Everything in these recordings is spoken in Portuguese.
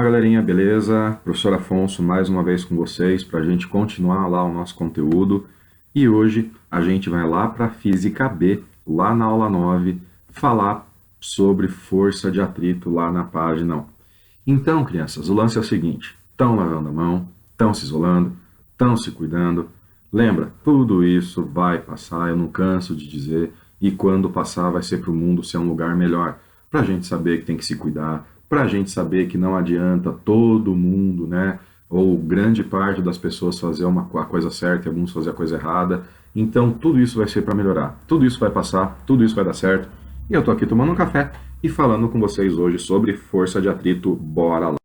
galerinha, beleza? Professor Afonso mais uma vez com vocês para a gente continuar lá o nosso conteúdo. E hoje a gente vai lá para a Física B, lá na aula 9, falar sobre força de atrito lá na página 1. Então, crianças, o lance é o seguinte: estão lavando a mão, estão se isolando, estão se cuidando. Lembra, tudo isso vai passar, eu não canso de dizer, e quando passar vai ser para o mundo ser um lugar melhor, para a gente saber que tem que se cuidar, para a gente saber que não adianta todo mundo, né, ou grande parte das pessoas fazer a coisa certa e alguns fazer a coisa errada. Então, tudo isso vai ser para melhorar, tudo isso vai passar, tudo isso vai dar certo. E eu tô aqui tomando um café e falando com vocês hoje sobre força de atrito. Bora lá!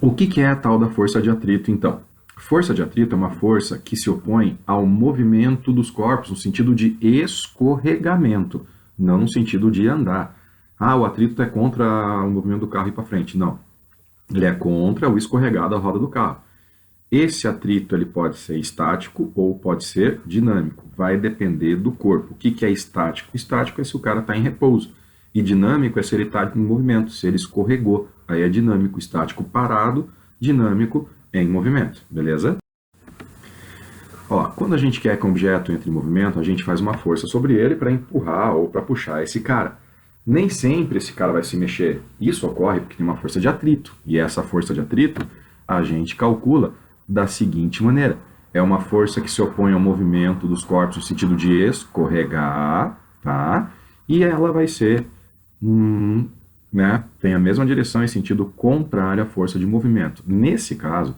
O que é a tal da força de atrito, então? Força de atrito é uma força que se opõe ao movimento dos corpos, no sentido de escorregamento, não no sentido de andar. Ah, o atrito é contra o movimento do carro ir para frente. Não. Ele é contra o escorregar da roda do carro. Esse atrito ele pode ser estático ou pode ser dinâmico. Vai depender do corpo. O que é estático? Estático é se o cara está em repouso. E dinâmico é se ele está em movimento, se ele escorregou. Aí é dinâmico, estático parado, dinâmico em movimento, beleza? Ó, quando a gente quer que um objeto entre em movimento, a gente faz uma força sobre ele para empurrar ou para puxar esse cara. Nem sempre esse cara vai se mexer. Isso ocorre porque tem uma força de atrito. E essa força de atrito a gente calcula da seguinte maneira. É uma força que se opõe ao movimento dos corpos no sentido de escorregar, tá? E ela vai ser tem a mesma direção em sentido contrário à força de movimento. Nesse caso,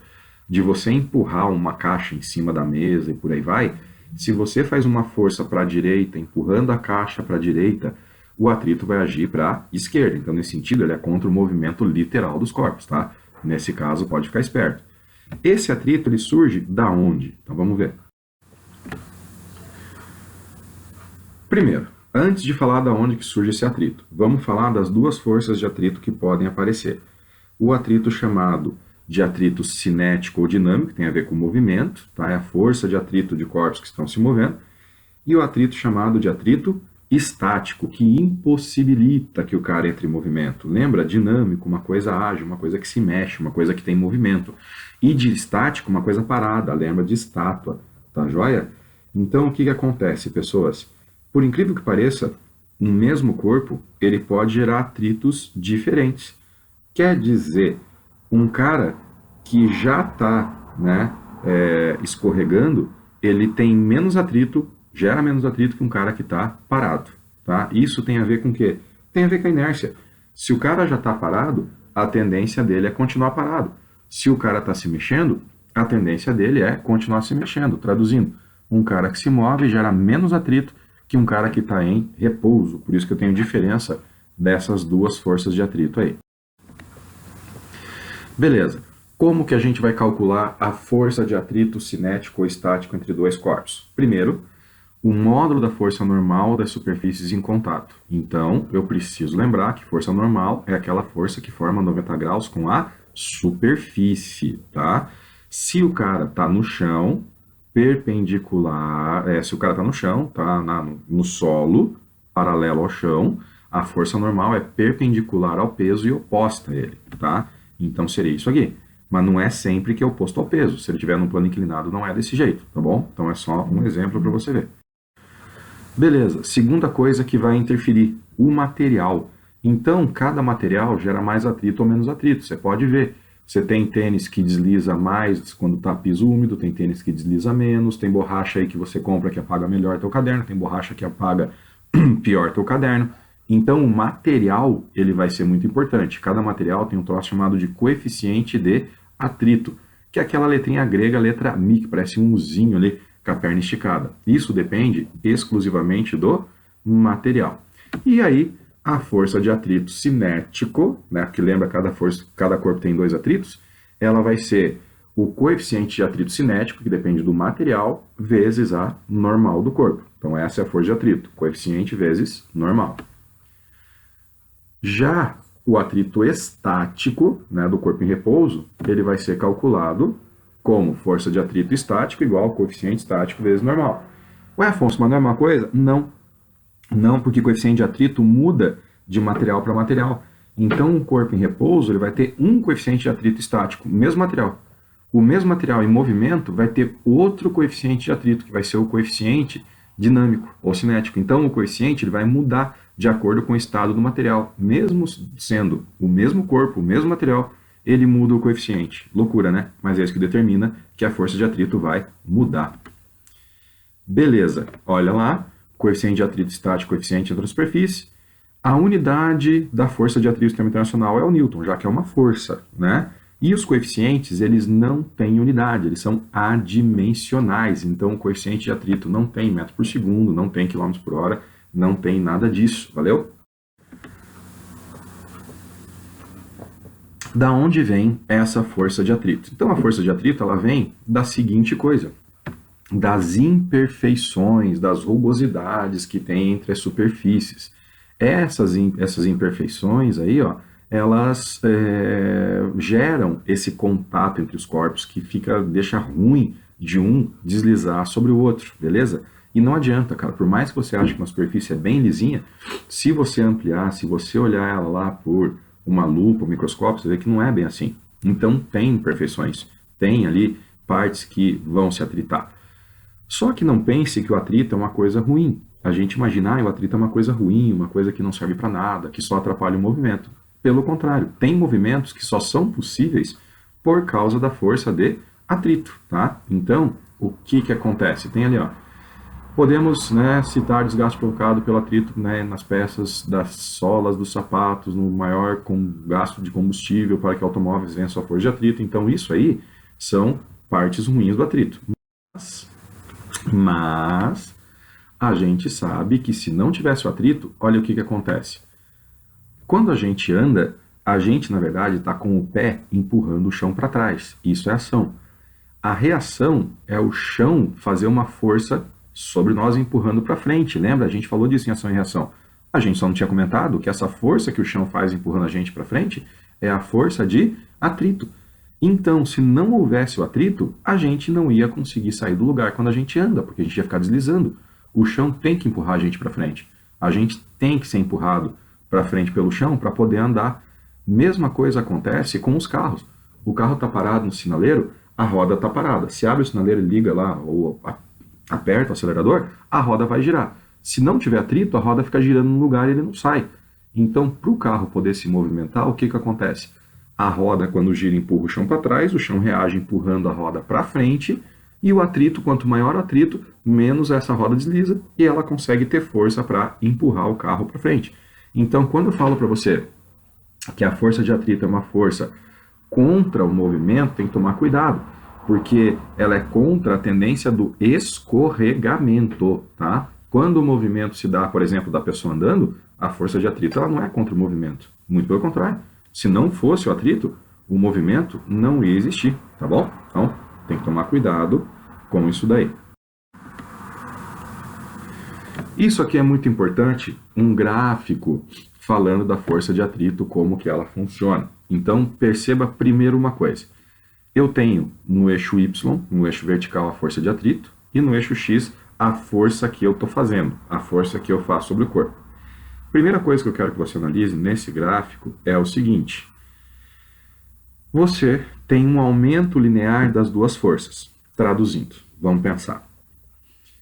de você empurrar uma caixa em cima da mesa e por aí vai, se você faz uma força para a direita, empurrando a caixa para a direita, o atrito vai agir para a esquerda. Então, nesse sentido, ele é contra o movimento literal dos corpos, tá? Nesse caso, pode ficar esperto. Esse atrito, ele surge da onde? Então, vamos ver. Primeiro, antes de falar da onde que surge esse atrito, vamos falar das duas forças de atrito que podem aparecer. O atrito chamado de atrito cinético ou dinâmico, que tem a ver com movimento, tá? É a força de atrito de corpos que estão se movendo. E o atrito chamado de atrito estático, que impossibilita que o cara entre em movimento. Lembra? Dinâmico, uma coisa ágil, uma coisa que se mexe, uma coisa que tem movimento. E de estático, uma coisa parada. Lembra de estátua, tá joia? Então, o que acontece, pessoas? Por incrível que pareça, um mesmo corpo, ele pode gerar atritos diferentes. Quer dizer, um cara que já está escorregando, ele tem menos atrito, gera menos atrito que um cara que está parado. Tá? Isso tem a ver com o quê? Tem a ver com a inércia. Se o cara já está parado, a tendência dele é continuar parado. Se o cara está se mexendo, a tendência dele é continuar se mexendo. Traduzindo, um cara que se move gera menos atrito que um cara que está em repouso. Por isso que eu tenho diferença dessas duas forças de atrito aí. Beleza. Como que a gente vai calcular a força de atrito cinético ou estático entre dois corpos? Primeiro, o módulo da força normal das superfícies em contato. Então, eu preciso lembrar que força normal é aquela força que forma 90 graus com a superfície, tá? Se o cara está no chão, perpendicular, se o cara está no chão, tá no solo, paralelo ao chão, a força normal é perpendicular ao peso e oposta a ele, tá? Então seria isso aqui. Mas não é sempre que é oposto ao peso. Se ele estiver num plano inclinado, não é desse jeito, tá bom? Então é só um exemplo para você ver. Beleza, segunda coisa que vai interferir, o material. Então, cada material gera mais atrito ou menos atrito. Você pode ver. Você tem tênis que desliza mais quando está piso úmido, tem tênis que desliza menos, tem borracha aí que você compra que apaga melhor teu caderno, tem borracha que apaga pior teu caderno. Então, o material ele vai ser muito importante. Cada material tem um troço chamado de coeficiente de atrito, que é aquela letrinha grega, letra Mi, que parece um Uzinho ali com a perna esticada. Isso depende exclusivamente do material. E aí, a força de atrito cinético, né, que lembra cada corpo tem dois atritos, ela vai ser o coeficiente de atrito cinético, que depende do material, vezes a normal do corpo. Então, essa é a força de atrito, coeficiente vezes normal. Já o atrito estático, né, do corpo em repouso, ele vai ser calculado como força de atrito estático igual ao coeficiente estático vezes normal. Ué, Afonso, mas não é uma coisa? Não. Não, porque coeficiente de atrito muda de material para material. Então, um corpo em repouso ele vai ter um coeficiente de atrito estático, mesmo material. O mesmo material em movimento vai ter outro coeficiente de atrito, que vai ser o coeficiente dinâmico ou cinético. Então, o coeficiente ele vai mudar de acordo com o estado do material. Mesmo sendo o mesmo corpo, o mesmo material, ele muda o coeficiente. Loucura, né? Mas é isso que determina que a força de atrito vai mudar. Beleza, olha lá, coeficiente de atrito estático, coeficiente entre a superfície. A unidade da força de atrito do sistema internacional é o Newton, já que é uma força, né? E os coeficientes, eles não têm unidade, eles são adimensionais. Então, o coeficiente de atrito não tem metro por segundo, não tem quilômetros por hora, não tem nada disso, valeu? Da onde vem essa força de atrito? Então, a força de atrito, ela vem da seguinte coisa: das imperfeições, das rugosidades que tem entre as superfícies. Essas imperfeições aí, ó, elas geram esse contato entre os corpos que deixa ruim de um deslizar sobre o outro, beleza? E não adianta, cara, por mais que você ache que uma superfície é bem lisinha, se você ampliar, se você olhar ela lá por uma lupa, um microscópio, você vê que não é bem assim. Então tem imperfeições, tem ali partes que vão se atritar. Só que não pense que o atrito é uma coisa ruim. A gente imagina, o atrito é uma coisa ruim, uma coisa que não serve para nada, que só atrapalha o movimento. Pelo contrário, tem movimentos que só são possíveis por causa da força de atrito, tá? Então, o que acontece? Tem ali, ó, podemos, né, citar desgaste provocado pelo atrito, né, nas peças das solas dos sapatos, no maior gasto de combustível para que automóveis vençam a força de atrito. Então, isso aí são partes ruins do atrito. Mas a gente sabe que se não tivesse o atrito, olha o que acontece. Quando a gente anda, a gente, na verdade, está com o pé empurrando o chão para trás. Isso é ação. A reação é o chão fazer uma força sobre nós empurrando para frente. Lembra? A gente falou disso em ação e reação. A gente só não tinha comentado que essa força que o chão faz empurrando a gente para frente é a força de atrito. Então, se não houvesse o atrito, a gente não ia conseguir sair do lugar quando a gente anda, porque a gente ia ficar deslizando. O chão tem que empurrar a gente para frente. A gente tem que ser empurrado para frente pelo chão para poder andar. Mesma coisa acontece com os carros. O carro está parado no sinaleiro, a roda está parada. Se abre o sinaleiro e liga lá, ou aperta o acelerador, a roda vai girar. Se não tiver atrito, a roda fica girando no lugar e ele não sai. Então, para o carro poder se movimentar, o que acontece? A roda, quando gira, empurra o chão para trás, o chão reage empurrando a roda para frente, e o atrito, quanto maior o atrito, menos essa roda desliza, e ela consegue ter força para empurrar o carro para frente. Então, quando eu falo para você que a força de atrito é uma força contra o movimento, tem que tomar cuidado, porque ela é contra a tendência do escorregamento, tá? Quando o movimento se dá, por exemplo, da pessoa andando, a força de atrito ela não é contra o movimento, muito pelo contrário. Se não fosse o atrito, o movimento não ia existir, tá bom? Então, tem que tomar cuidado com isso daí. Isso aqui é muito importante, um gráfico falando da força de atrito, como que ela funciona. Então, perceba primeiro uma coisa. Eu tenho no eixo Y, no eixo vertical, a força de atrito, e no eixo X, a força que eu estou fazendo, a força que eu faço sobre o corpo. Primeira coisa que eu quero que você analise nesse gráfico é o seguinte. Você tem um aumento linear das duas forças. Traduzindo, vamos pensar.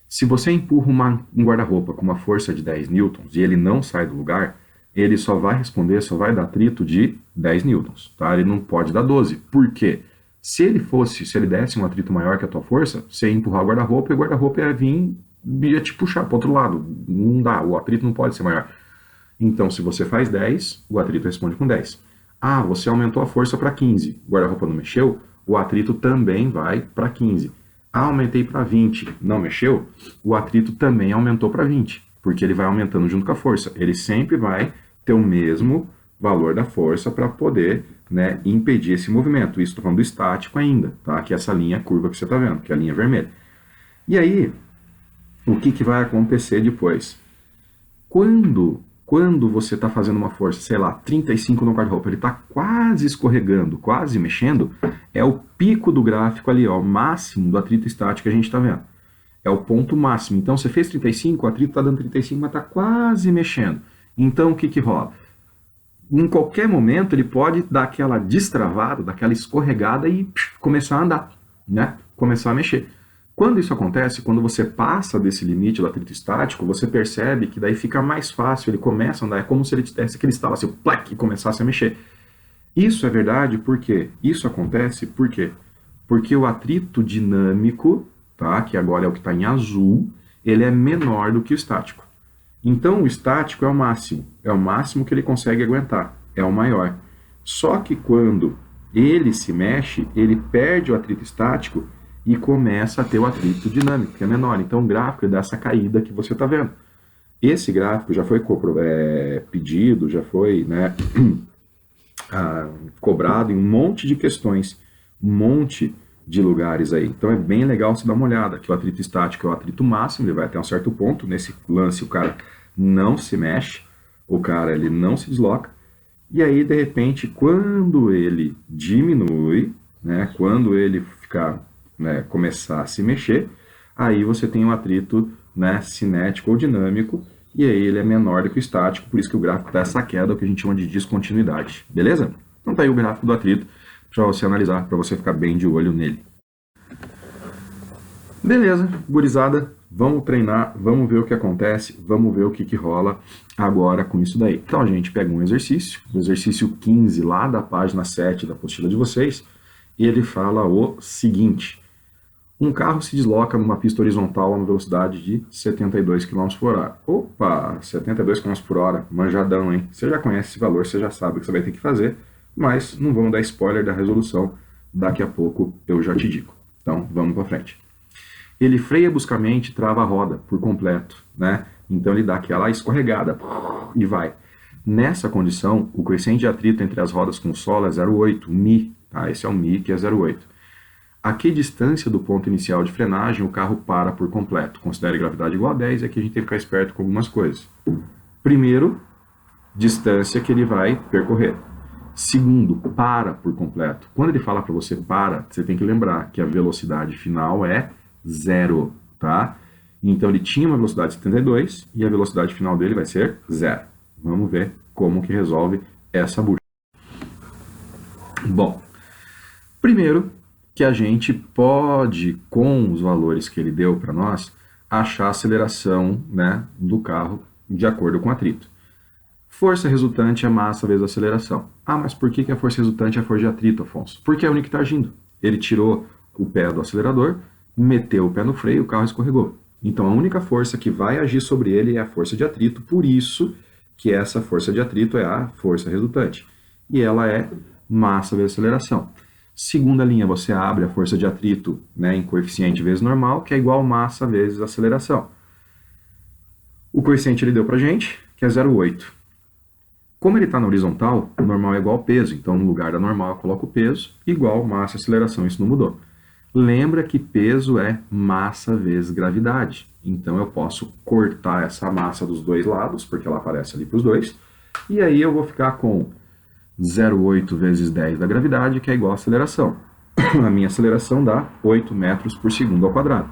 Se você empurra um guarda-roupa com uma força de 10 newtons e ele não sai do lugar, ele só vai responder, só vai dar atrito de 10 newtons, tá? Ele não pode dar 12. Por quê? Se ele desse um atrito maior que a tua força, você ia empurrar o guarda-roupa e o guarda-roupa ia te puxar para o outro lado. Não dá, o atrito não pode ser maior. Então, se você faz 10, o atrito responde com 10. Ah, você aumentou a força para 15, o guarda-roupa não mexeu, o atrito também vai para 15. Ah, aumentei para 20, não mexeu, o atrito também aumentou para 20, porque ele vai aumentando junto com a força. Ele sempre vai ter o mesmo valor da força para poder, né, impedir esse movimento. Isso estou falando do estático ainda, tá? Que é essa linha curva que você está vendo, que é a linha vermelha. E aí, o que vai acontecer depois? Quando você está fazendo uma força, sei lá, 35 no guarda-roupa, ele está quase escorregando, quase mexendo, é o pico do gráfico ali, ó, o máximo do atrito estático que a gente está vendo. É o ponto máximo. Então, você fez 35, o atrito está dando 35, mas está quase mexendo. Então, o que que rola? Em qualquer momento, ele pode dar aquela destravada, daquela escorregada e começar a andar, né? Começar a mexer. Quando isso acontece, quando você passa desse limite do atrito estático, você percebe que daí fica mais fácil, ele começa a andar, é como se ele tivesse aquele estalo assim, plac, e começasse a mexer. Isso é verdade porque isso acontece por quê? Porque o atrito dinâmico, tá, que agora é o que está em azul, ele é menor do que o estático. Então o estático é o máximo que ele consegue aguentar, é o maior. Só que quando ele se mexe, ele perde o atrito estático e começa a ter o atrito dinâmico, que é menor. Então o gráfico dá essa caída que você está vendo. Esse gráfico já foi pedido, já foi, né, cobrado em um monte de questões, um monte de lugares aí. Então é bem legal você dar uma olhada, que o atrito estático é o atrito máximo, ele vai até um certo ponto, nesse lance o cara não se mexe, o cara ele não se desloca, e aí de repente quando ele diminui, né, quando ele ficar, né, começar a se mexer, aí você tem um atrito, né, cinético ou dinâmico, e aí ele é menor do que o estático, por isso que o gráfico está essa queda, o que a gente chama de descontinuidade, beleza? Então tá aí o gráfico do atrito para você analisar, para você ficar bem de olho nele. Beleza, gurizada, vamos treinar, vamos ver o que acontece, vamos ver o que rola agora com isso daí. Então a gente pega um exercício, o exercício 15 lá da página 7 da apostila de vocês, e ele fala o seguinte: um carro se desloca numa pista horizontal a uma velocidade de 72 km por hora. Opa, 72 km por hora, manjadão, hein? Você já conhece esse valor, você já sabe o que você vai ter que fazer, mas não vamos dar spoiler da resolução, daqui a pouco eu já te digo. Então, vamos para frente. Ele freia bruscamente e trava a roda por completo, né? Então ele dá aquela escorregada e vai. Nessa condição, o coeficiente de atrito entre as rodas com o solo é 0,8, mi, tá? Esse é o mi, que é 0,8. A que distância do ponto inicial de frenagem o carro para por completo? Considere gravidade igual a 10, e aqui a gente tem que ficar esperto com algumas coisas. Primeiro, distância que ele vai percorrer. Segundo, para por completo. Quando ele fala para você para, você tem que lembrar que a velocidade final é 0, tá? Então ele tinha uma velocidade de 72 e a velocidade final dele vai ser 0. Vamos ver como que resolve essa bucha. Bom, primeiro que a gente pode, com os valores que ele deu para nós, achar a aceleração, né, do carro de acordo com o atrito. Força resultante é massa vezes aceleração. Ah, mas por que a força resultante é a força de atrito, Afonso? Porque é a única que está agindo. Ele tirou o pé do acelerador, meteu o pé no freio, o carro escorregou. Então a única força que vai agir sobre ele é a força de atrito, por isso que essa força de atrito é a força resultante. E ela é massa vezes aceleração. Segunda linha, você abre a força de atrito, né, em coeficiente vezes normal, que é igual massa vezes aceleração. O coeficiente ele deu pra gente, que é 0,8. Como ele está na horizontal, o normal é igual ao peso. Então, no lugar da normal, eu coloco peso, igual massa aceleração. Isso não mudou. Lembra que peso é massa vezes gravidade. Então, eu posso cortar essa massa dos dois lados, porque ela aparece ali para os dois. E aí, eu vou ficar com 0,8 vezes 10 da gravidade, que é igual a aceleração. A minha aceleração dá 8 metros por segundo ao quadrado.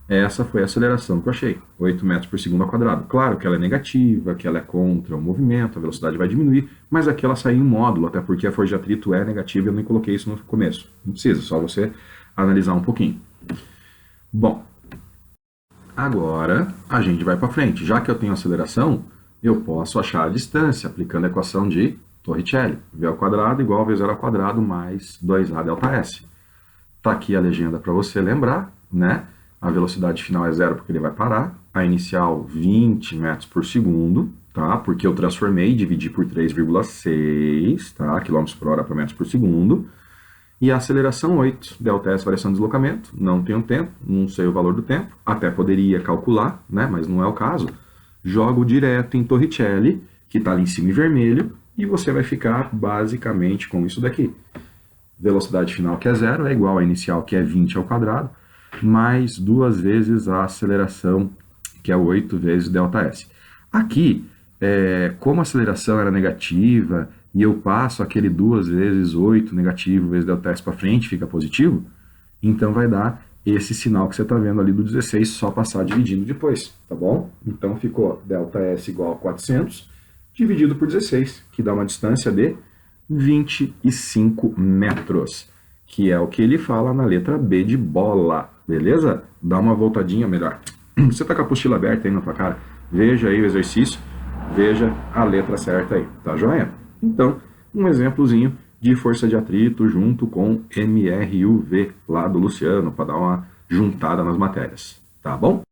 Essa foi a aceleração que eu achei, 8 metros por segundo ao quadrado. Claro que ela é negativa, que ela é contra o movimento, a velocidade vai diminuir, mas aqui ela saiu em módulo, até porque a força de atrito é negativa e eu nem coloquei isso no começo. Não precisa, só você analisar um pouquinho. Bom, agora a gente vai para frente. Já que eu tenho aceleração, eu posso achar a distância aplicando a equação de Torricelli. V ao quadrado igual a V0 ao quadrado mais 2A delta S. Tá aqui a legenda para você lembrar, né? A velocidade final é 0 porque ele vai parar. A inicial, 20 metros por segundo, tá? Porque eu transformei e dividi por 3,6, tá? Quilômetros por hora para metros por segundo. E a aceleração 8, delta S, variação de deslocamento. Não tenho tempo, não sei o valor do tempo. Até poderia calcular, né? Mas não é o caso. Jogo direto em Torricelli, que está ali em cima em vermelho, e você vai ficar basicamente com isso daqui. Velocidade final, que é 0, é igual à inicial, que é 20 ao quadrado, mais 2 vezes a aceleração, que é 8 vezes ΔS. Aqui, como a aceleração era negativa, e eu passo aquele 2 vezes 8 negativo vezes ΔS para frente, fica positivo, então vai dar esse sinal que você está vendo ali do 16, só passar dividindo depois, tá bom? Então ficou ΔS igual a 400, dividido por 16, que dá uma distância de 25 metros, que é o que ele fala na letra B de bola, beleza? Dá uma voltadinha melhor. Você tá com a apostila aberta aí na tua cara? Veja aí o exercício, veja a letra certa aí, tá joia? Então, um exemplozinho de força de atrito junto com MRUV lá do Luciano, para dar uma juntada nas matérias, tá bom?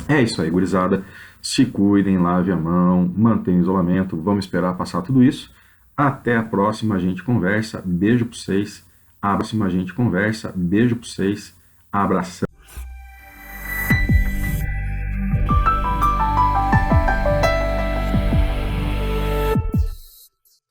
É isso aí, gurizada. Se cuidem, lave a mão, mantenham isolamento. Vamos esperar passar tudo isso. Até a próxima, a gente conversa. Beijo pra vocês. A próxima, a gente conversa. Beijo pra vocês. Abração.